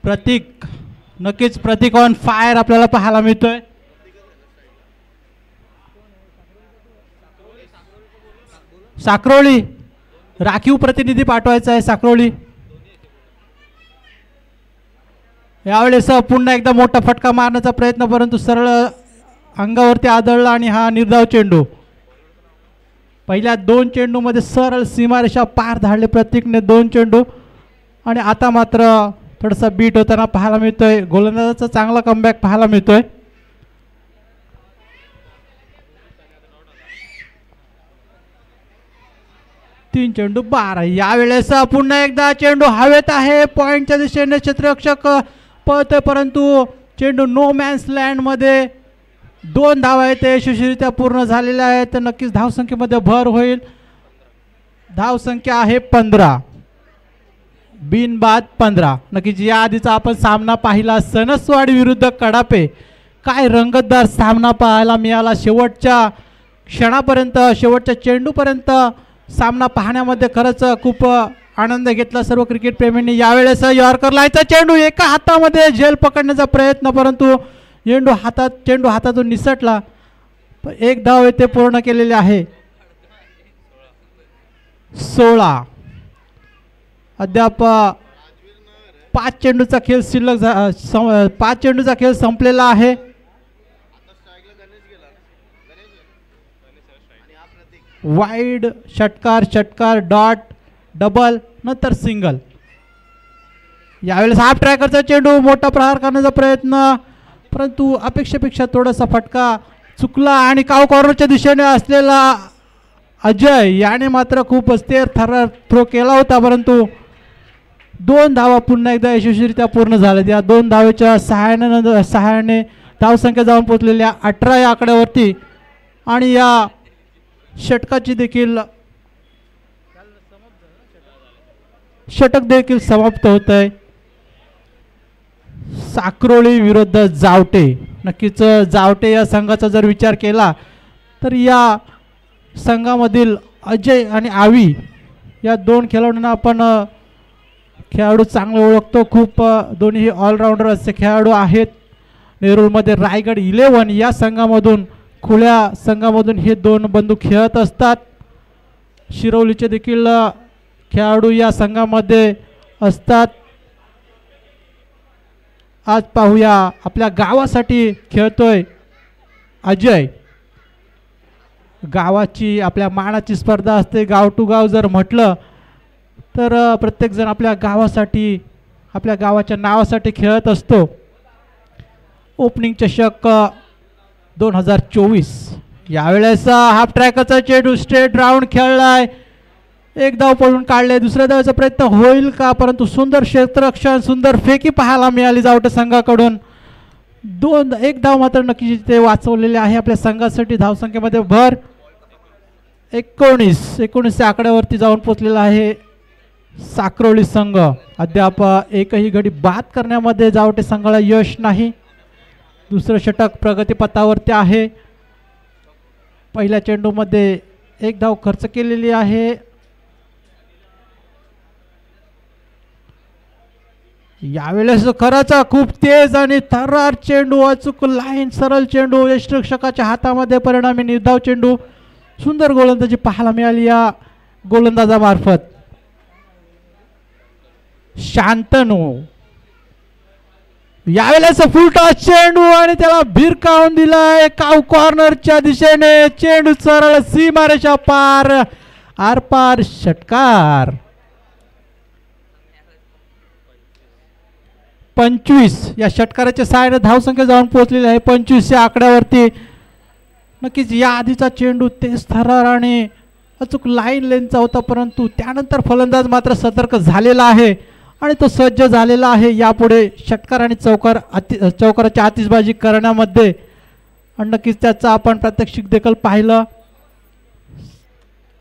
प्रतीक, नक्कीच प्रतीक on fire आपल्याला पाहायला मिळतोय. साक्रोळी राखीव प्रतिनिधी पाठवायचा आहे. साक्रोळी यावेळेस पुन्हा एकदा मोठा फटका मारण्याचा प्रयत्न, परंतु सरळ अंगावरती आदळला आणि हा निर्धाव चेंडू. पहिल्या 2 चेंडूमध्ये सरळ सीमारेषा पार धाडले प्रतीकने 2 चेंडू, आणि आता मात्र थोडासा बीट होताना पाहायला मिळतोय. गोलंदाजाचा चांगला कमबॅक पाहायला मिळतोय. तीन चेंडू 12. यावेळेस पुन्हा एकदा चेंडू हवेत आहे. पॉइंटच्या दिशेने क्षेत्ररक्षक पळतोय, परंतु चेंडू नो मॅन्स लँड मध्ये 2 धावा आहेत ते यशस्वीरित्या पूर्ण झालेल्या आहेत. तर नक्कीच धावसंख्येमध्ये भर होईल. धावसंख्या आहे 15, बिनबाद 15. नक्कीच या आधीचा आपण सामना पाहिला सणसवाडी विरुद्ध कडापे. काय रंगतदार सामना पाहायला मिळाला. शेवटच्या क्षणापर्यंत, शेवटच्या चेंडूपर्यंत सामना पाहण्यामध्ये खरंच खूप आनंद घेतला सर्व क्रिकेट प्रेमींनी. यावेळेस यॉर्कर लायचा चेंडू एका हातामध्ये झेल पकडण्याचा प्रयत्न, परंतु चेंडू हातातून निसटला. 1 धाव येथे पूर्ण केलेले आहे. 16. अद्याप 5 चेंडूचा खेळ शिल्लक, 5 चेंडूचा खेळ संपलेला आहे. वाईड, षटकार, षटकार, डॉट, डबल, नंतर सिंगल. यावेळेस हाफ ट्रॅकरचा चेंडू मोठा प्रहार करण्याचा प्रयत्न, परंतु अपेक्षेपेक्षा थोडासा फटका चुकला आणि काव कॉर्नरच्या दिशेने असलेला अजय याने मात्र खूप अस्थिर थ्रो केला होता, परंतु 2 धावा पुन्हा एकदा यशस्वीरित्या पूर्ण झाल्या. या 2 धावेच्या सहाय्याने धावसंख्या जाऊन पोहोचलेल्या 18 या आकड्यावरती, आणि या षटकाची देखील षटक देखील समाप्त होत आहे. साक्रोळी विरुद्ध जावटे. नक्कीच जावटे या संघाचा जर विचार केला तर या संघामधील अजय आणि आवी या 2 खेळाडूंना आपण खेळाडू चांगले ओळखतो. खूप दोन्ही ऑलराऊंडर असे खेळाडू आहेत. नेरूळमध्ये रायगड 11 या संघामधून, खुल्या संघामधून हे 2 बंधू खेळत असतात. शिरवलीचे देखील खेळाडू या संघामध्ये असतात. आज पाहूया आपल्या गावासाठी खेळतोय अजय. गावाची, आपल्या मानाची स्पर्धा असते. गाव टू गाव जर म्हटलं तर प्रत्येकजण आपल्या गावासाठी, आपल्या गावाच्या नावासाठी खेळत असतो. ओपनिंग चषक 2024. यावेळेस हाफ ट्रॅकरचा चेंडू स्ट्रेट राऊंड खेळलाय. 1 धाव पळून काढले. दुसऱ्या धावाचा प्रयत्न होईल का, परंतु सुंदर क्षेत्ररक्षण, सुंदर फेकी पाहायला मिळाली जावटे संघाकडून. 1 धाव मात्र नक्कीच ते वाचवलेले आहे आपल्या संघासाठी. धावसंख्येमध्ये भर 19 आकड्यावरती जाऊन पोचलेला आहे साक्रोळी संघ. अद्याप एकही गडी बाद करण्यामध्ये जावटे संघाला यश नाही. दुसरं षटक प्रगतीपथावरती आहे. पहिल्या चेंडूमध्ये 1 धाव खर्च केलेली आहे. यावेळेस खरंच खूप तेज आणि थरार चेंडू, अचूक लाईन, सरळ चेंडू यष्टिरक्षकाच्या हातामध्ये, परिणामी निर्धाव चेंडू. सुंदर गोलंदाजी पाहायला मिळाली या गोलंदाजामार्फत. शांतनू यावेळेस फुल टॉस चेंडू आणि त्याला भिरकावून दिलाय काव कॉर्नरच्या दिशेने. चेंडू सरळ सीमारेषा पार, आरपार, षटकार. 25 या षटकाराच्या सहाय्याने धावसंख्या जाऊन पोहोचलेली आहे 25 या आकड्यावरती. नक्कीच या आधीचा चेंडू तेज थरार आणि अचूक लाईन लेनचा होता, परंतु त्यानंतर फलंदाज मात्र सतर्क झालेला आहे आणि तो सज्ज झालेला आहे यापुढे षटकार आणि चौकाराची आतिषबाजी करण्यामध्ये. आणि नक्कीच त्याचा आपण प्रात्यक्षिक देखील पाहिलं.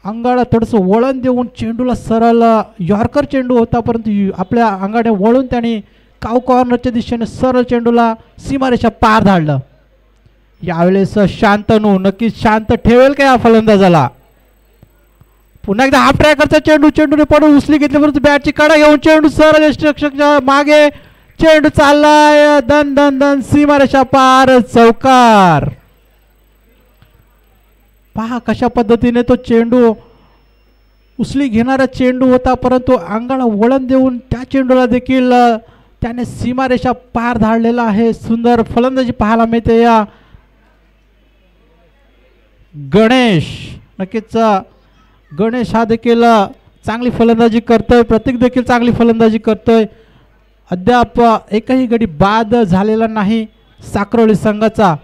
अंगाला थोडंसं वळण देऊन चेंडूला, सरळ यॉर्कर चेंडू होता, परंतु आपल्या अंगाने वळून त्याने काव कॉर्नरच्या दिशेने सरळ चेंडूला सीमारेषा पार धाडलं. यावेळेस शांतनू नक्कीच शांत ठेवेल का या फलंदाजाला. पुन्हा एकदा हाफ ट्रॅकरचा चेंडूने पडून उचली घेतली, परंतु बॅटची कडा घेऊन चेंडू सरळ यष्टिरक्षकाच्या मागे चेंडू चाललाय दन दन दन सीमारेषा पार चौकार. पहा कशा पद्धतीने तो चेंडू उचली घेणारा चेंडू होता, परंतु अंगाला वळण देऊन त्या चेंडूला देखील त्याने सीमारेषा पार धाडलेला आहे. सुंदर फलंदाजी पाहायला मिळते या गणेश. नक्कीच गणेश हा देखील चांगली फलंदाजी करतोय, प्रतीक देखील चांगली फलंदाजी करतोय. अद्याप एकही गडी बाद झालेला नाही. साक्रोली संघाचा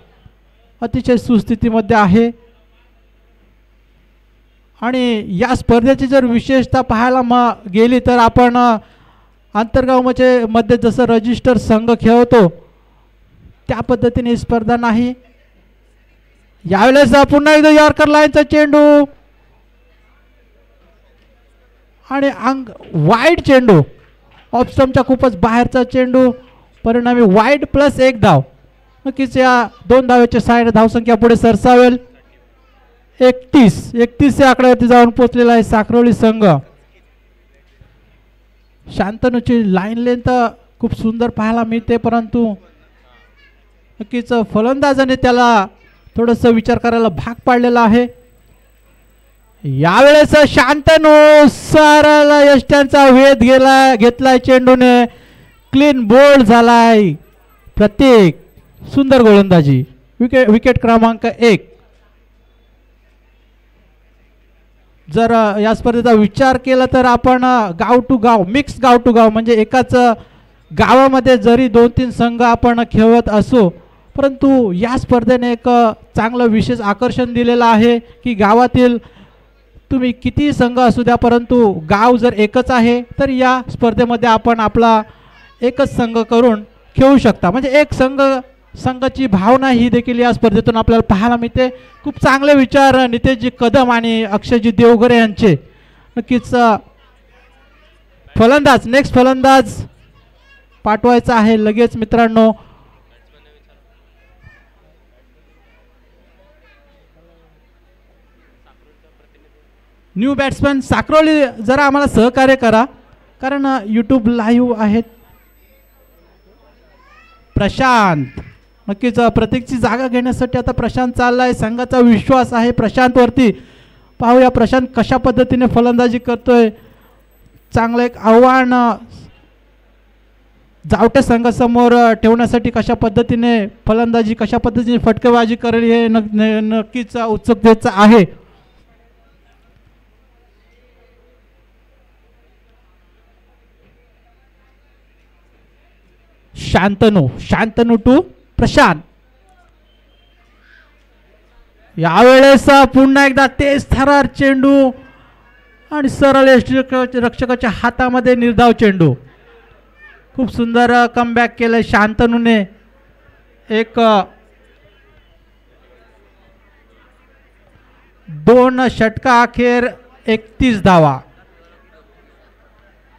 अतिशय सुस्थितीमध्ये आहे. आणि या स्पर्धेची जर विशेषता पाहायला गेली तर आपण आंतरगाव मध्ये जसं रजिस्टर संघ खेळतो त्या पद्धतीने ही स्पर्धा नाही. यावेळेस पुन्हा एकदा यॉर्कर लाईनचा चेंडू आणि वाईड चेंडू, ऑफ स्टंपच्या खूपच बाहेरचा चेंडू, परिणामी वाईड प्लस 1 धाव. नक्कीच या 2 धावेच्या सहाय्याने धावसंख्या पुढे सरसावेल. 31 या आकड्यावरती जाऊन पोहोचलेला आहे साक्रोली संघ. शांतनूची लाईन लेंथ खूप सुंदर पाहायला मिळते, परंतु नक्कीच फलंदाजाने त्याला थोडंसं विचार करायला भाग पाडलेला आहे. यावेळेस शांतनू सरळ यष्ट्यांचा वेध घेतलाय चेंडूने, क्लीन बोल्ड झालाय. प्रत्येक सुंदर गोलंदाजी. विकेट क्रमांक 1. जर या स्पर्धेचा विचार केला तर आपण गाव टू गाव, मिक्स गाव टू गाव म्हणजे एकाच गावामध्ये जरी 2-3 संघ आपण खेळत असो, परंतु या स्पर्धेने एक चांगलं विशेष आकर्षण दिलेलं आहे की गावातील तुम्ही किती संघ असू द्या, परंतु गाव जर एकच आहे तर या स्पर्धेमध्ये आपण आपला एकच संघ करून खेळू शकता. म्हणजे एक संघाची भावना ही देखील या स्पर्धेतून आपल्याला पाहायला मिळते. खूप चांगले विचार नितेशजी कदम आणि अक्षयजी देवघरे यांचे. नक्कीच फलंदाज, नेक्स्ट फलंदाज पाठवायचा आहे लगेच मित्रांनो. न्यू बॅट्समॅन साक्रोली जरा आम्हाला सहकार्य करा, कारण यूट्यूब लाईव्ह आहेत. प्रशांत, नक्कीच प्रतीकची जागा घेण्यासाठी आता प्रशांत चाललाय. संघाचा विश्वास आहे प्रशांतवरती. पाहूया प्रशांत कशा पद्धतीने फलंदाजी करतोय. चांगलं एक आव्हान जावटे संघासमोर ठेवण्यासाठी कशा पद्धतीने फलंदाजी, कशा पद्धतीने फटकेबाजी करेल हे नक्कीच उत्सुकतेचं आहे. शांतनू टू प्रशांत. यावेळेस पुन्हा एकदा तेज थरार चेंडू आणि सरळ रक्षकाच्या हातामध्ये निर्धाव चेंडू. खूप सुंदर कमबॅक केलं शांतनूने. एक 2 षटका अखेर 31 धावा.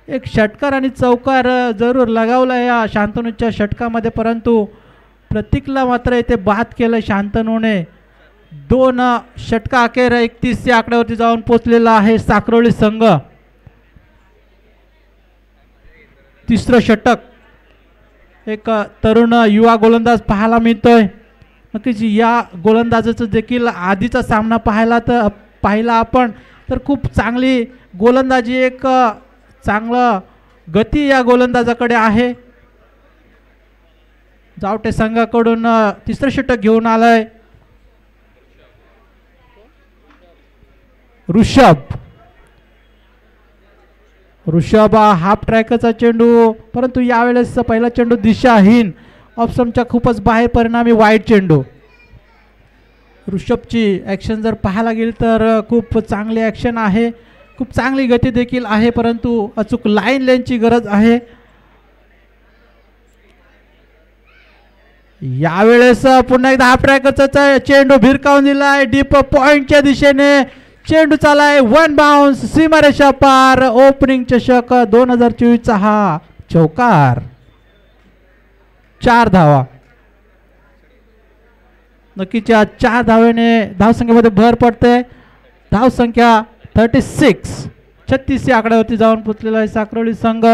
एक षटकार आणि चौकार जरूर लगावला या शांतनूच्या षटकामध्ये, परंतु प्रतीकला मात्र इथे बाद केलं शांतनूने. 2 षटका अखेर 31 या आकड्यावरती जाऊन पोचलेला आहे साक्रोली संघ. तिसरं षटक. एक तरुण युवा गोलंदाज पाहायला मिळतोय. नक्कीच या गोलंदाजाचा देखील आधीचा सामना पाहिला आपण तर खूप चांगली गोलंदाजी, एक चांगलं गती या गोलंदाजाकडे आहे. जावटे संघाकडून तिसरं षटक घेऊन आलाय ऋषभ हाफ ट्रॅकचा चेंडू, परंतु यावेळेस पहिला चेंडू दिशाहीन, ऑप्शनच्या खूपच बाहेर, परिणामी वाईड चेंडू. ऋषभची ॲक्शन जर पाहायला गेली तर खूप चांगली ॲक्शन आहे, खूप चांगली गती देखील आहे, परंतु अचूक लाईन लेनची गरज आहे. यावेळेस पुन्हा एकदा हाफ ट्रॅकचा चेंडू भिरकावून दिलाय डीप पॉइंटच्या दिशेने. चेंडू चालाय 1 बाउन्स, सीमारेषा पार. ओपनिंग चषक 2024चा हा चौकार. 4 धावा. नक्कीच 4 धावेने धावसंख्येमध्ये भर पडते. धावसंख्या 36 या आकड्यावरती जाऊन पोचलेला आहे साक्रोली संघ.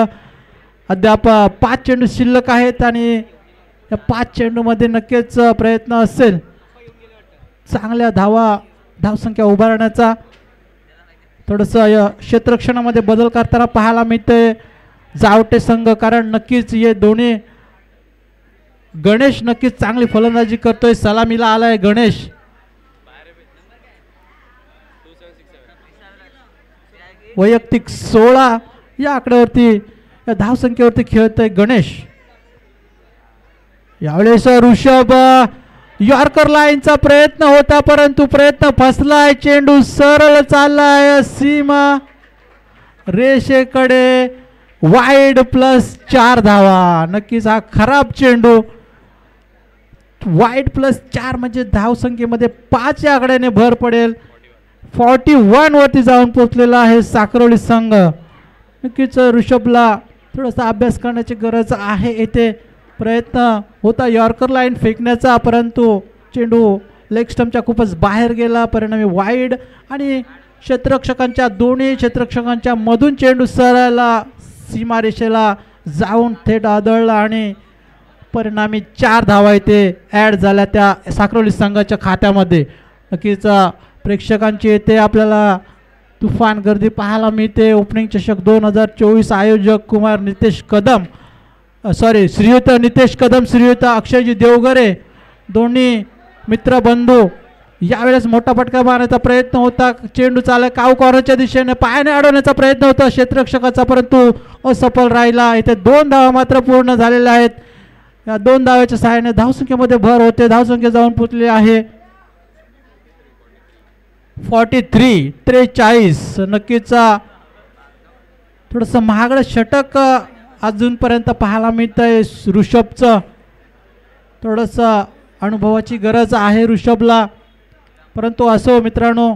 अद्याप 5 चेंडू शिल्लक आहेत आणि या 5 चेंडूमध्ये नक्कीच प्रयत्न असेल चांगल्या धावसंख्या उभारण्याचा. थोडंसं क्षेत्ररक्षणामध्ये बदल करताना पाहायला मिळते जावटे संघ, कारण नक्कीच हे दोन्ही गणेश नक्कीच चांगली फलंदाजी करतोय. सलामीला आलाय गणेश. वैयक्तिक 16 या आकड्यावरती या धावसंख्येवरती खेळतोय गणेश. यावेळेस ऋषभ यॉर्कर लाईनचा प्रयत्न होता परंतु प्रयत्न फसलाय. चेंडू सरळ चाललाय सीमा रेषेकडे. वाईड +4 धावा. नक्कीच हा खराब चेंडू. वाईड +4 म्हणजे धावसंख्येमध्ये 5 या आकड्याने भर पडेल. 41 वरती जाऊन पोहोचलेला आहे साखरोली संघ. नक्कीच ऋषभला थोडासा अभ्यास करण्याची गरज आहे. येथे प्रयत्न होता यॉर्कर लाईन फेकण्याचा परंतु चेंडू लेग स्टंपच्या खूपच बाहेर गेला. परिणामी वाईड आणि दोन्ही क्षेत्ररक्षकांच्या मधून चेंडू सरळला सीमारेषेला जाऊन थेट आदळला आणि परिणामी 4 धावा इथे ॲड झाल्या त्या साखरोली संघाच्या खात्यामध्ये. नक्कीच प्रेक्षकांची येथे आपल्याला तुफान गर्दी पाहायला मिळते. ओपनिंग चषक 2024 आयोजक कुमार नितेश कदम श्रीयुत नितेश कदम, श्रीयुत अक्षयजी देवगरे दोन्ही मित्रबंधू. यावेळेस मोठा फटका मारण्याचा प्रयत्न होता. चेंडू चालक काऊ कॉर्नरच्या दिशेने पायाने अडवण्याचा प्रयत्न होता क्षेत्ररक्षकाचा परंतु असफल राहिला. इथे 2 धावा मात्र पूर्ण झालेल्या आहेत. या 2 धावाच्या सहाय्याने धावसंख्येमध्ये भर होते. धावसंख्या जाऊन पोचली आहे 43. नक्कीच थोडंसं महागडं षटक अजूनपर्यंत पाहायला मिळतंय. ऋषभचं थोडंसं अनुभवाची गरज आहे ऋषभला परंतु असो मित्रांनो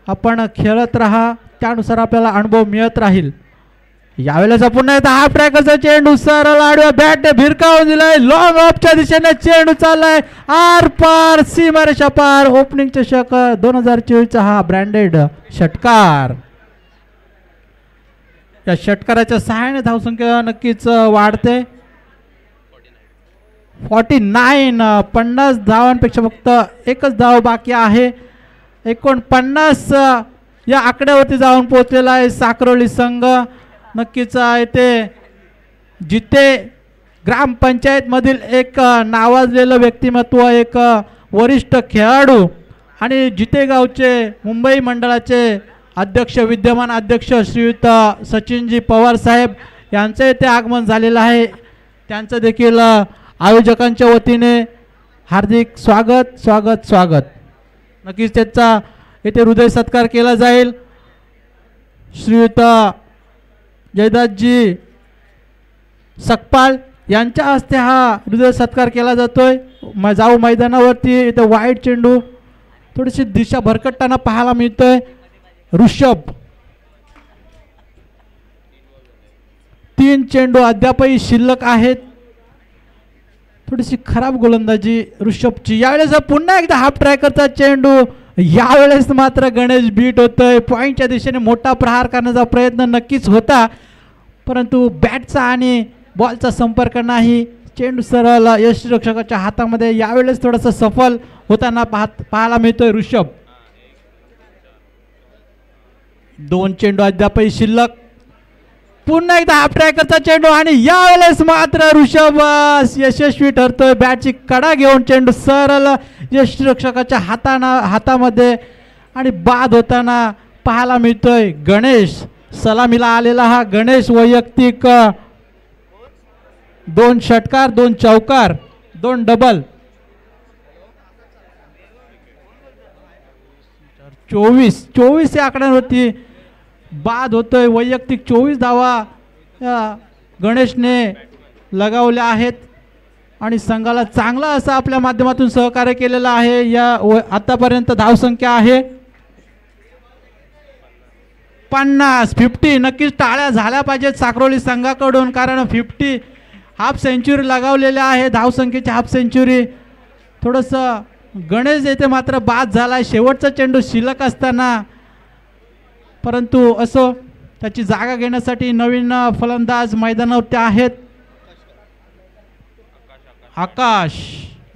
आपण खेळत राहा त्यानुसार आपल्याला अनुभव मिळत राहील. यावेळेस पुन्हा एकदा हाफ ट्रॅकचा चेंडू सरळ आडव्या बॅटने भिरकावून दिलाय. लॉंग ऑफच्या दिशेने चेंडू चाललाय आर पार सीमारेषा पार. ओपनिंग चषक 2024 हा ब्रँडेड षटकार. या षटकाराच्या सहाय्याने धावसंख्या नक्कीच वाढते. 49 50 धावांपेक्षा फक्त एकच धाव बाकी आहे. 49 या आकड्यावरती जाऊन पोहोचलेला आहे साखरोली संघ. नक्कीच येथे जिथे ग्रामपंचायत मधील एक नावाजलेलं व्यक्तिमत्व, एक वरिष्ठ खेळाडू आणि जिथे गावचे मुंबई मंडळाचे अध्यक्ष विद्यमान अध्यक्ष श्रीयुत सचिनजी पवार साहेब यांचं येथे आगमन झालेलं आहे. त्यांचं देखील आयोजकांच्या वतीने हार्दिक स्वागत स्वागत स्वागत. नक्कीच त्याचा येथे हृदय सत्कार केला जाईल. श्रीयुत जयदासजी सकपाल यांच्या हस्ते हा हृदय सत्कार केला जातोय. जाऊ मैदानावरती इथे वाईड चेंडू थोडीशी दिशा भरकटताना पाहायला मिळतोय. ऋषभ 3 चेंडू अद्यापही शिल्लक आहेत. थोडीशी खराब गोलंदाजी ऋषभची. यावेळेस पुन्हा एकदा हाफ ट्रॅकरचा चेंडू. यावेळेस मात्र गणेश बीट होतोय. पॉईंटच्या दिशेने मोठा प्रहार करण्याचा प्रयत्न नक्कीच होता परंतु बॅटचा आणि बॉलचा संपर्क नाही. चेंडू सरळ यष्टिरक्षकाच्या हातामध्ये. यावेळेस थोडंसं सफल होताना पाहायला मिळतोय ऋषभ. 2 चेंडू अद्यापही शिल्लक. पुन्हा एकदा हाफ ट्रॅकरचा चेंडू आणि यावेळेस मात्र ऋषभ यशस्वी ठरतोय. बॅटची कडा घेऊन चेंडू सरळ यष्टिरक्षकाच्या हातामध्ये आणि बाद होताना पाहायला मिळतोय गणेश. सलामीला आलेला हा गणेश. वैयक्तिक 2 षटकार, 2 चौकार, 2 डबल. 24 या आकड्यांवरती बाद होतोय. वैयक्तिक 24 धावा गणेशने लगावल्या आहेत आणि संघाला चांगला असा आपल्या माध्यमातून सहकार्य केलेलं आहे. या आतापर्यंत धावसंख्या आहे 50. नक्कीच टाळ्या झाल्या पाहिजेत साखरोली संघाकडून कारण 50 हाफ सेंचुरी लगावलेल्या आहे. धावसंख्येची हाफ सेंचुरी. थोडंसं गणेश येथे मात्र बाद झाला. शेवटचा चेंडू शिल्लक असताना परंतु असो त्याची जागा घेण्यासाठी नवीन फलंदाज मैदानावरती आहेत. आकाश,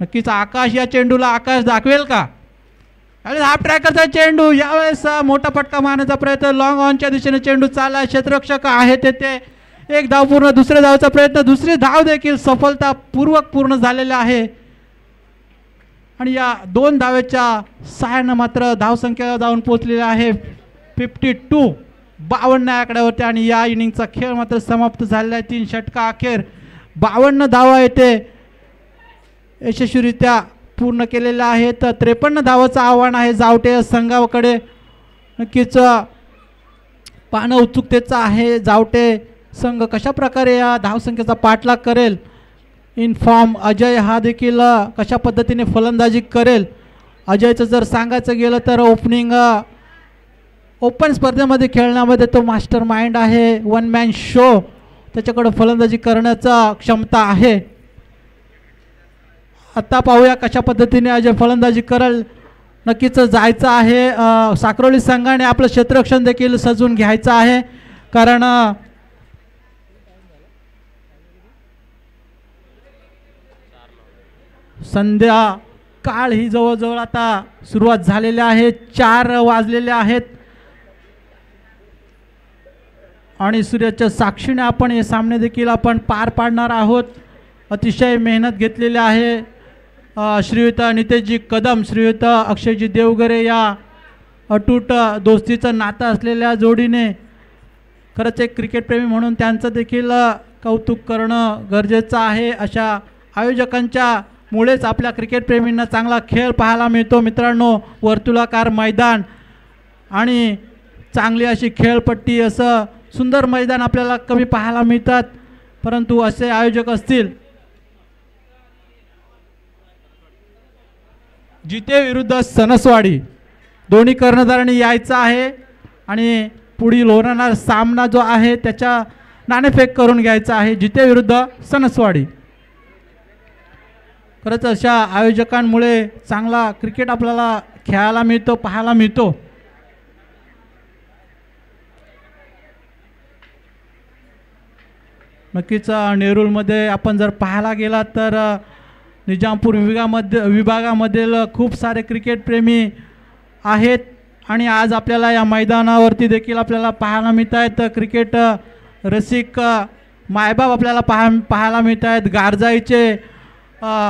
नक्कीच आकाश या चेंडूला आकाश दाखवेल का? हाफ ट्रॅकरचा चेंडू, यावेळेस मोठा फटका मारण्याचा प्रयत्न, लॉंग ऑनच्या दिशेने चेंडू चालला, क्षेत्ररक्षक आहे तेथे. एक धाव पूर्ण, दुसऱ्या धावचा प्रयत्न, दुसरी धाव देखील सफलतापूर्वक पूर्ण झालेला आहे. आणि या 2 धावेच्या सहाय्यानं मात्र धावसंख्या जाऊन पोहोचलेली आहे 52, 52 आकड्यावरती. आणि या इनिंगचा खेळ मात्र समाप्त झालेला आहे. 3 षटका अखेर 52 धावा येथे यशस्वीरित्या पूर्ण केलेल्या आहेत. 53 धावाचं आव्हान आहे जावटे संघाकडे. नक्कीच पाहणं उत्सुकतेचं आहे, जावटे संघ कशा प्रकारे या धावसंख्येचा पाठलाग करेल. इन फॉर्म अजय हा देखील कशा पद्धतीने फलंदाजी करेल. अजयचं जर सांगायचं गेलं तर ओपन स्पर्धेमध्ये खेळण्यामध्ये तो मास्टर माइंड आहे, वन मॅन शो, त्याच्याकडे फलंदाजी करण्याचा क्षमता आहे. आता पाहूया कशा पद्धतीने अजय फलंदाजी करेल. नक्कीच जायचं आहे, साक्रोली संघाने आपलं क्षेत्ररक्षण देखील सजून घ्यायचं आहे, कारण संध्याकाळ ही जवळजवळ आता सुरुवात झालेली आहे. 4 वाजलेले आहेत आणि सूर्याच्या साक्षीने आपण हे सामने देखील आपण पार पाडणार आहोत. अतिशय मेहनत घेतलेली आहे. श्रीयुत नितेशजी कदम, श्रीयुत अक्षयजी देवगरे या अटूट दोस्तीचं नातं असलेल्या जोडीने खरंच एक क्रिकेटप्रेमी म्हणून त्यांचं देखील कौतुक करणं गरजेचं आहे. अशा आयोजकांच्या मुळेच आपल्या क्रिकेटप्रेमींना चांगला खेळ पाहायला मिळतो. मित्रांनो, वर्तुळाकार मैदान आणि चांगली अशी खेळपट्टी, असं सुंदर मैदान आपल्याला कमी पाहायला मिळतात, परंतु असे आयोजक असतील. जिते विरुद्ध सनसवाडी, दोन्ही कर्णधारांनी यायचं आहे आणि पुढील होणारा सामना जो आहे त्याच्या नाणेफेक करून घ्यायचा आहे. जिते विरुद्ध सनसवाडी. खरंच अशा आयोजकांमुळे चांगला क्रिकेट आपल्याला खेळायला मिळतो, पाहायला मिळतो. नक्कीच नेरूळमध्ये आपण जर पाहायला गेला तर निजामपूर विभागामधील खूप सारे क्रिकेटप्रेमी आहेत आणि आज आपल्याला या मैदानावरती देखील आपल्याला पाहायला मिळत आहेत क्रिकेट रसिक मायबाप आपल्याला पाहायला मिळत आहेत. गारजाईचे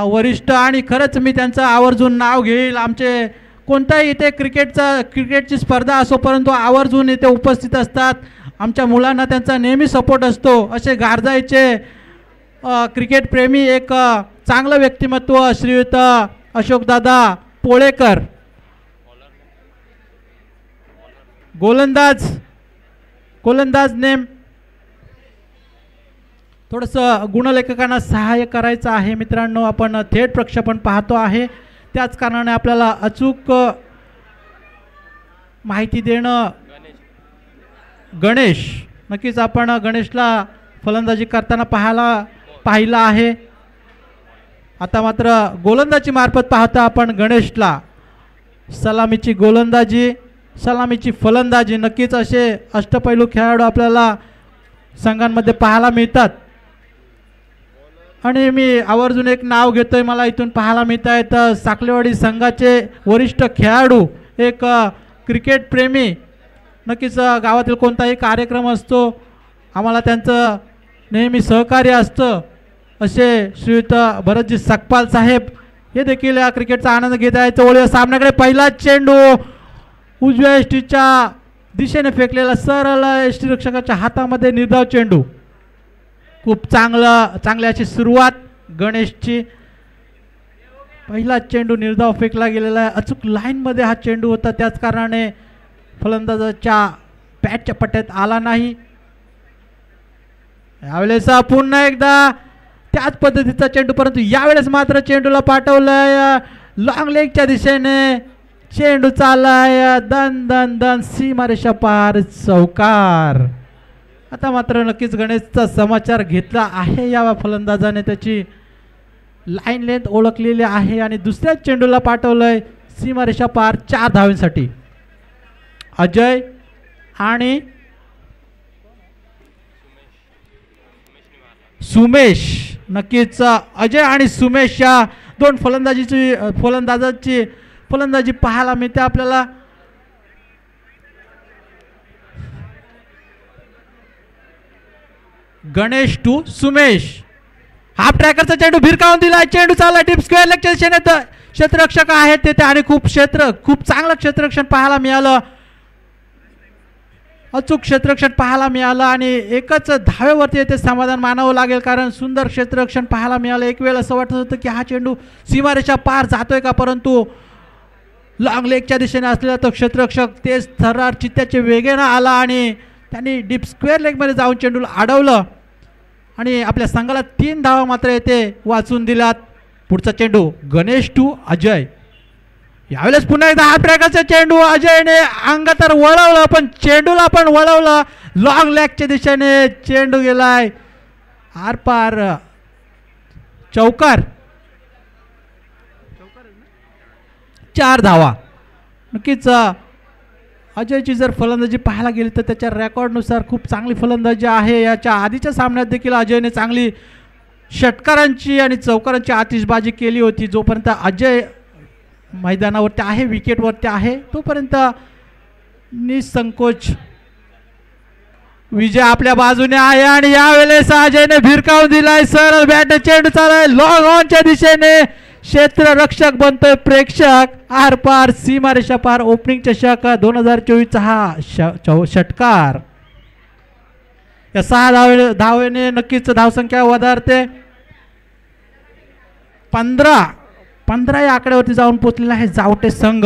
वरिष्ठ, आणि खरंच मी त्यांचं आवर्जून नाव घेईल. आमचे कोणताही इथे क्रिकेटची स्पर्धा असो, परंतु आवर्जून इथे उपस्थित असतात. आमच्या मुलांना त्यांचा नेहमी सपोर्ट असतो. असे गारजाईचे क्रिकेटप्रेमी एक चांगलं व्यक्तिमत्व श्रीयुत अशोकदादा पोळेकर. गोलंदाज नेम थोडंसं गुणलेखकांना सहाय्य करायचं आहे. मित्रांनो, आपण थेट प्रक्षेपण पाहतो आहे, त्याच कारणाने आपल्याला अचूक माहिती देणं. गणेश, नक्कीच आपण गणेशला फलंदाजी करताना पाहिला आहे. आता मात्र गोलंदाजी मार्फत पाहता आपण गणेशला. सलामीची गोलंदाजी, सलामीची फलंदाजी, नक्कीच असे अष्टपैलू खेळाडू आपल्याला संघांमध्ये पाहायला मिळतात. आणि मी आवर्जून एक नाव घेतोय, मला इथून पाहायला मिळत आहेत साखलेवाडी संघाचे वरिष्ठ खेळाडू, एक क्रिकेट प्रेमी. नक्कीच गावातील कोणताही कार्यक्रम असतो, आम्हाला त्यांचं नेहमी सहकार्य असतं, असे श्रीयुत भरतजी सकपाल साहेब हे देखील या क्रिकेटचा आनंद घेत आहेत. जवळ सामन्याकडे पहिला चेंडू उजव्या एसटीच्या दिशेने फेकलेला, सरळ एसटी रक्षकाच्या हातामध्ये निर्धाव चेंडू. खूप चांगली अशी सुरुवात गणेशची. पहिला चेंडू निर्धाव फेकला गेलेला आहे. अचूक लाईनमध्ये हा चेंडू होता, त्याच कारणाने फलंदाजाच्या बॅटच्या पट्ट्यात आला नाही. यावेळेस पुन्हा एकदा त्याच पद्धतीचा चेंडू, परंतु यावेळेस मात्र चेंडूला पाठवलंय लॉंग लेगच्या दिशेने. चेंडू चाललाय दन दन दन, सीमारेषा पार, चौकार. आता मात्र नक्कीच गणेशचा समाचार घेतला आहे या फलंदाजाने, त्याची लाईन लेंथ ओळखलेली आहे आणि दुसऱ्या चेंडूला पाठवलंय सीमारेषा पार 4 धावांसाठी. अजय आणि सुमेश, नक्कीच अजय आणि सुमेश या दोन फलंदाजी पाहायला मिळते आपल्याला. गणेश टू सुमेश, हाफ ट्रॅकरचा चेंडू भिरकावून दिला, चेंडू चालला डीप स्क्वेअर लेगच्या दिशेने. क्षेत्ररक्षक आहेत तेथे आणि खूप चांगलं क्षेत्ररक्षण पाहायला मिळालं, अचूक क्षेत्ररक्षण पाहायला मिळालं आणि एकच धावेवरती येथे समाधान मानावं लागेल, कारण सुंदर क्षेत्ररक्षण पाहायला मिळालं. एक वेळ असं वाटत होतं की हा चेंडू सीमारेषा पार जातोय का, परंतु लॉंग लेगच्या दिशेने असलेला तो क्षेत्ररक्षक तेज थरार चित्त्याचे वेगेनं आला आणि त्यांनी डीप स्क्वेअर लेगमध्ये जाऊन चेंडूला अडवलं आणि आपल्या संघाला 3 धावा मात्र येथे वाचून दिल्यात. पुढचा चेंडू गणेश टू अजय, यावेळेस पुन्हा एकदा हाफ ट्रॅकरचा चेंडू, अजयने अंग तर वळवलं पण चेंडूला पण वळवलं, लॉंग लेगच्या दिशेने चेंडू गेलाय आरपार. चौकार, 4 धावा. नक्कीच अजयची जर फलंदाजी पाहायला गेली तर त्याच्या रेकॉर्डनुसार खूप चांगली फलंदाजी आहे. याच्या आधीच्या सामन्यात देखील अजयने चांगली षटकारांची आणि चौकारांची आतिषबाजी केली होती. जोपर्यंत अजय मैदानावरती आहे, विकेटवरती आहे, तोपर्यंत निसंकोच विजय आपल्या बाजूने आहे. आणि यावेळेस अजयने भिरकावून दिलाय, सरळ बॅट चेंडू चाललाय लॉंग ऑनच्या दिशेने, क्षेत्ररक्षक बनतोय प्रेक्षक, आरपार सीमारेषा पार. ओपनिंग चषक 2024 हा षटकार. या 6 धावेने नक्कीच धावसंख्या वधारते. 15 या आकड्यावरती जाऊन पोहोचलेला आहे जावटे संघ.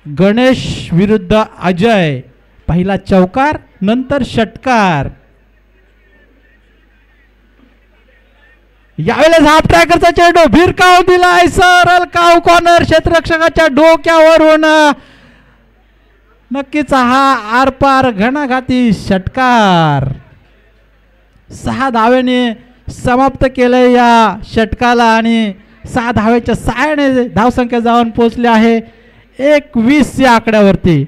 गणेश विरुद्ध अजय, पहिला चौकार नंतर षटकार. यावेळेस हाफ ट्रॅकरचा चेंडू भिरकावून दिलाय, सरळ काव कॉर्नर, क्षेत्ररक्षकाच्या डोक्यावरून. नक्कीच हा आरपार घणाघाती षटकार. 6 धावेने समाप्त केलंय या षटकाला आणि 6 धावेच्या साहाय्याने धावसंख्या जाऊन पोहोचली आहे 21 या आकड्यावरती.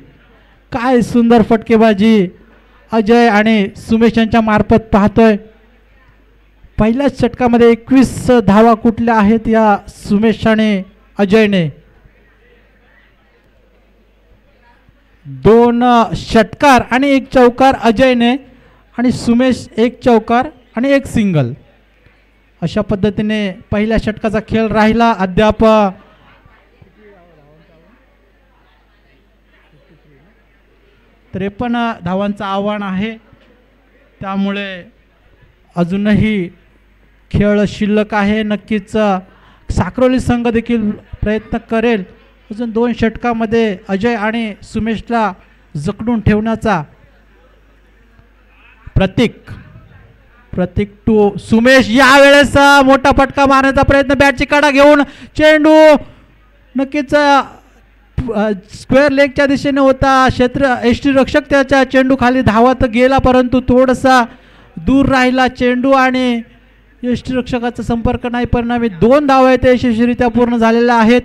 काय सुंदर फटकेबाजी अजय आणि सुमेश यांच्या मार्फत पाहतोय. पहिल्याच षटकामध्ये 21 धावा कुठल्या आहेत या सुमेश आणि अजयने. 2 षटकार आणि 1 चौकार अजयने आणि सुमेश 1 चौकार आणि 1 सिंगल. अशा पद्धतीने पहिल्या षटकाचा खेळ राहिला. अद्याप 53 धावांचं आव्हान आहे, त्यामुळे अजूनही खेळ शिल्लक आहे. नक्कीच साक्रोली संघ देखील प्रयत्न करेल अजून 2 षटकामध्ये अजय आणि सुमेशला जखडून ठेवण्याचा. प्रतीक टू सुमेश, यावेळेस मोठा फटका मारण्याचा प्रयत्न, बॅटची कडा घेऊन चेंडू नक्कीच स्क्वेअर लेगच्या दिशेने होता. यष्टीरक्षक त्याच्या चेंडू खाली धावत गेला, परंतु थोडासा दूर राहिला चेंडू आणि यष्टीरक्षकाचा संपर्क नाही. परिणामी 2 धावा येथे यशस्वीरित्या पूर्ण झालेल्या आहेत.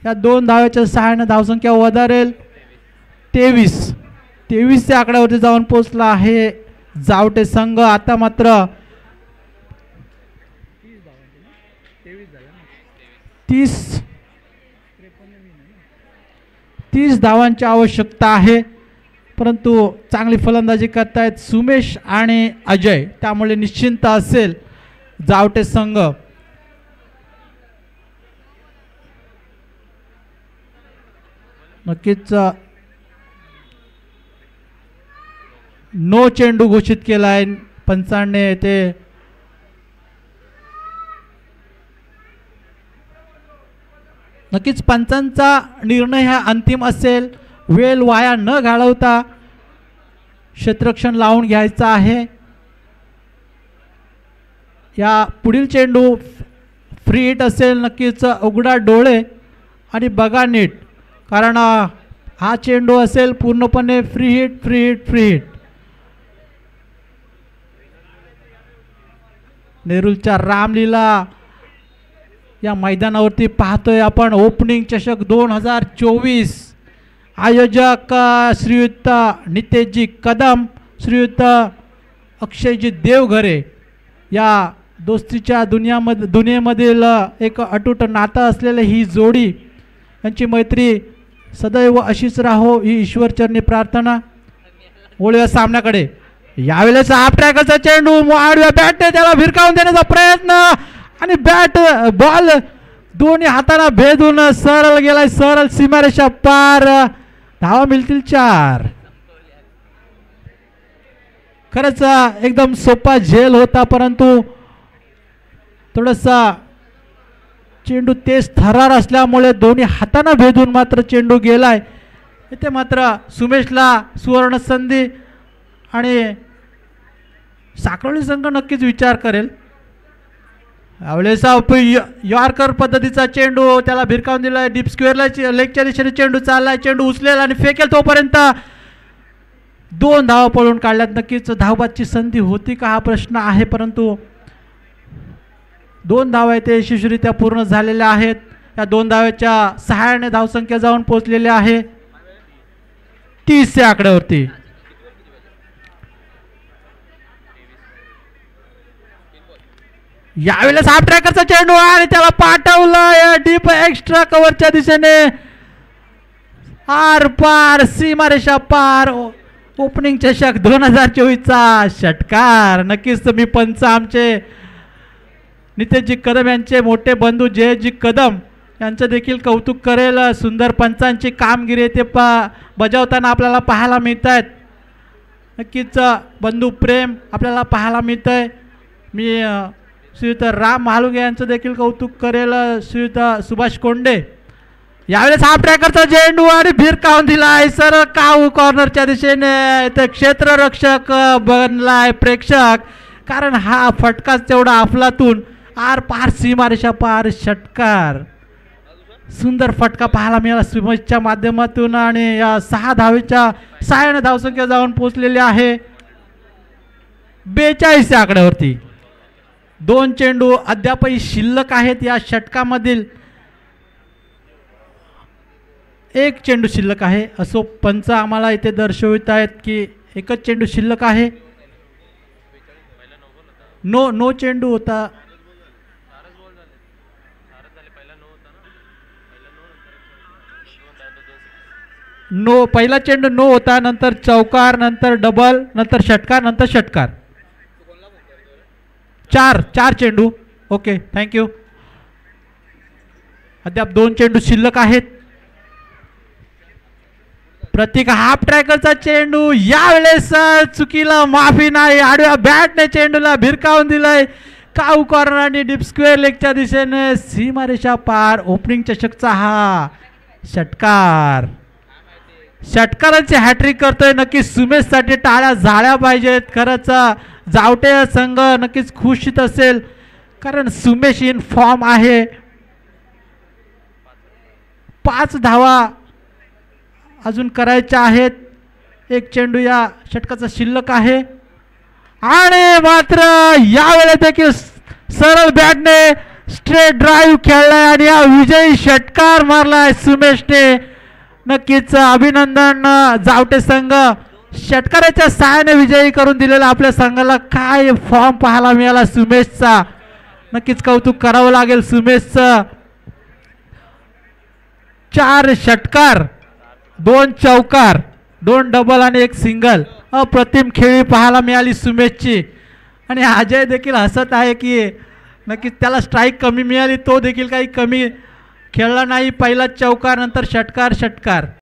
या 2 धाव्याच्या सहाय्याने धावसंख्या वधारेल. 23 या आकड्यावरती जाऊन पोहोचला आहे जावटे संघ. आता मात्र 30 धावांची आवश्यकता आहे, परंतु चांगली फलंदाजी करतायत सुमेश आणि अजय, त्यामुळे निश्चिंत असेल जावटे संघ. नक्कीच नो चेंडू घोषित केला आहे पंचांनी ते. नक्कीच पंचांचा निर्णय हा अंतिम असेल. वेळ वाया न घालवता क्षेत्ररक्षण लावून घ्यायचा आहे. या पुढील चेंडू फ्री हिट असेल. नक्कीच उघडा डोळे आणि बघा नीट, कारण हा चेंडू असेल पूर्णपणे फ्री हिट. नेरूलच्या रामलीला या मैदानावरती पाहतोय आपण. ओपनिंग चषक 2024 आयोजक श्रीयुत नितेशजी कदम, श्रीयुत अक्षयजी देवघरे या दोस्तीच्या दुनियेमधील एक अटूट नातं असलेली ही जोडी, यांची मैत्री सदैव अशीच राहो ही ईश्वरचरणी प्रार्थना. वळूया सामन्याकडे. यावेळेस हाफ ट्रॅकरचा चेंडू आडव्या बॅटने त्याला भिरकावून देण्याचा प्रयत्न आणि बॅट बॉल दोन्ही हाताला भेदून सरळ गेलाय, सरळ सीमारेषा पार. धावा मिळतील 4. खरंच एकदम सोपा झेल होता, परंतु थोडासा चेंडू तेज थरार असल्यामुळे दोन्ही हातांना भेदून मात्र चेंडू गेलाय. इथे मात्र सुमेशला सुवर्ण संधी आणि साखरोली संघ नक्कीच विचार करेल. यावेळेस यॉर्कर पद्धतीचा चेंडू त्याला भिरकावून दिलाय. डीप स्क्वेअरला लेगच्या दिशेने चेंडू चाललाय. चेंडू उचलेल आणि फेकेल, तोपर्यंत 2 धावा पळून काढल्यात. नक्कीच धावबादची संधी होती का हा प्रश्न आहे, परंतु 2 धावा इथे यशस्वीरित्या पूर्ण झालेल्या आहेत. या 2 धावेच्या सहाय्याने धावसंख्या जाऊन पोहोचलेली आहे 30 या आकड्यावरती. यावेळेस हाफ ट्रॅकरचा चेंडू आणि त्याला पाठवलं डीप एक्स्ट्रा कव्हरच्या दिशेने, आर पार सीमारेषा पार. ओपनिंग चषक 2024चा षटकार. नक्कीच तुम्ही पंच आमचे नितेशजी कदम यांचे मोठे बंधू जयजी कदम यांचं देखील कौतुक करेल. सुंदर पंचांची कामगिरी ते बजावताना आपल्याला पाहायला मिळत आहेत. नक्कीच बंधू प्रेम आपल्याला पाहायला मिळत आहे. मी श्रीयुत राम महालुगे यांचं देखील कौतुक करेल. श्रीयुत सुभाष कोंडे. यावेळेस हाफ ट्रॅकरचा चेंडू आणि भिरकावून दिलाय सरळ काऊ कॉर्नरच्या दिशेने. इथे क्षेत्ररक्षक बनलाय प्रेक्षक, कारण हा फटकाच तेवढा अफलातून. आर पार सीमारेषा पार षटकार. सुंदर फटका पाहायला मिळाला सुमेशच्या माध्यमातून आणि या 6 धावेच्या सहाय्याने धावसंख्या जाऊन पोहोचलेली आहे 42 या आकड्यावरती. 2 चेंडू अद्यापही शिल्लक आहेत या षटकामधील. 1 चेंडू शिल्लक आहे असो पंच आम्हाला इथे दर्शवित आहेत की एकच चेंडू शिल्लक आहे. नो चेंडू होता. पहिला चेंडू नो होता, नंतर चौकार, नंतर डबल, नंतर षटकार, नंतर षटकार. 4 चेंडू. Okay, thank you. अद्याप 2 चेंडू शिल्लक आहेत. प्रतीक हाफ ट्रॅकरचा चेंडू. यावेळेस चुकीला माफी नाही. आडव्या बॅटने चेंडूला भिरकावून दिलाय काऊ कॉर्नर आणि डीप स्क्वेअर लेगच्या दिशेने सीमारेषा पार. ओपनिंग चषकचा हा षटकार. षटकारांची हॅट्रिक करतोय. नक्कीच सुमेशसाठी टाळ्या झाल्या पाहिजेत. खरंच जावटे संघ नक्कीच खुशीत असेल, कारण सुमेश इन फॉर्म आहे. 5 धावा अजून करायच्या आहेत. 1 चेंडू या षटकाचा शिल्लक आहे आणि मात्र यावेळेस देखील सरळ बॅटने स्ट्रेट ड्राईव्ह खेळलाय आणि या विजयी षटकार मारलाय सुमेशने. नक्कीच अभिनंदन जावटे संघ. षटकाराच्या सहाय्याने विजयी करून दिलेला आपल्या संघाला. काय फॉर्म पाहायला मिळाला सुमेशचा. नक्कीच कौतुक करावं लागेल सुमेशचं. 4 षटकार, 2 चौकार, 2 डबल आणि 1 सिंगल. अप्रतिम खेळी पाहायला मिळाली सुमेशची. आणि अजय देखील हसत आहे की नक्कीच त्याला स्ट्राईक कमी मिळाली, तो देखील काही कमी खेळला नाही. पहिला चौकार, नंतर षटकार.